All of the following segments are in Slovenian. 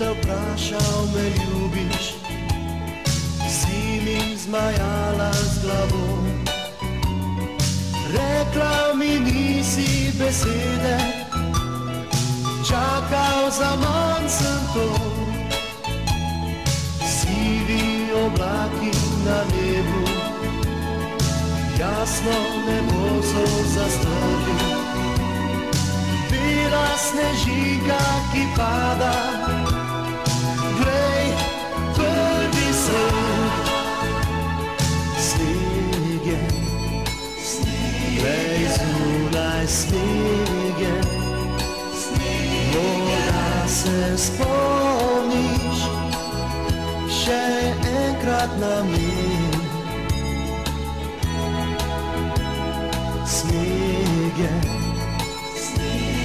te vprašal, me ljubiš, si mi zmajala z glavo. Rekla mi nisi besede, čakal za manj sem to. Sivi oblaki na nebu, jasno nebo so zastrli. Bela snežinka, ki pada, glej, prvi sneg. Sneg je, glej, zunaj sneg je. Morda se spomniš še enkrat na me. Sneg je,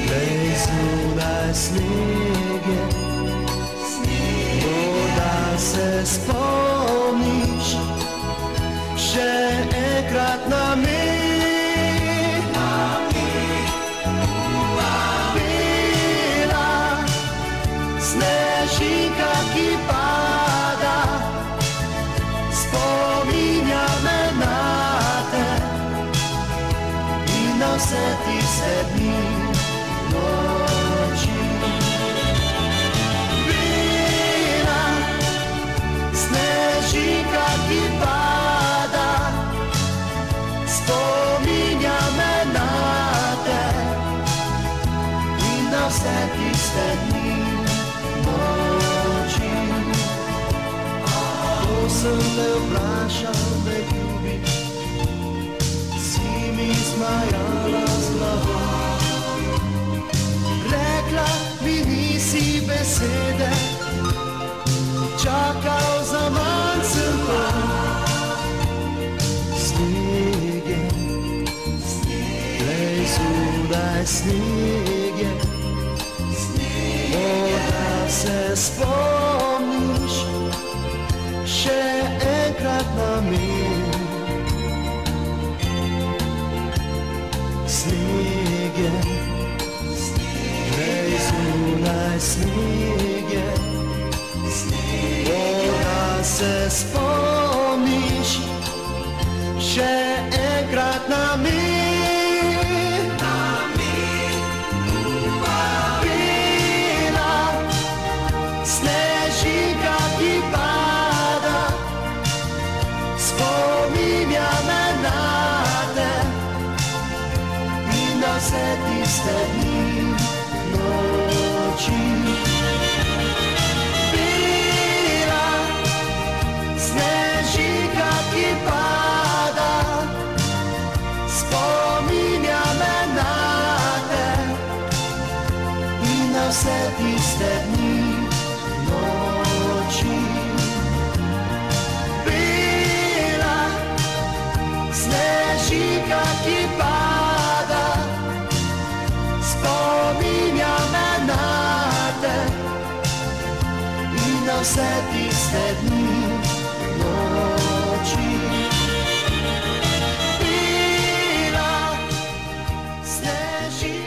glej, zunaj sneg je. Morda se spomniš še enkrat na me. Bela snežinka, ki pada, spominja me na te in na vse tiste dni, noči. Bela snežinka, ki pada, spominja me na te in na vse tiste dni, noči. Ko sem te vprašal, me ljubiš, si mi zmajala z glavo. Rekla mi nisi besede, čakal za manj sem to. Sneg je, glej, zunaj sneg je. Morda se spomniš še enkrat na me. Sneg je, glej, zunaj sneg je. Morda se spomniš še enkrat na me. Bela snežinka, ki pada, spominja me na te in na vse tiste dni, noči. Bela snežinka, ki pada, spominja me na te in na vse tiste dni, noči. Bela snežinka, ki pada, spominja me na te in na vse tiste dni, noči. Bela snežinka.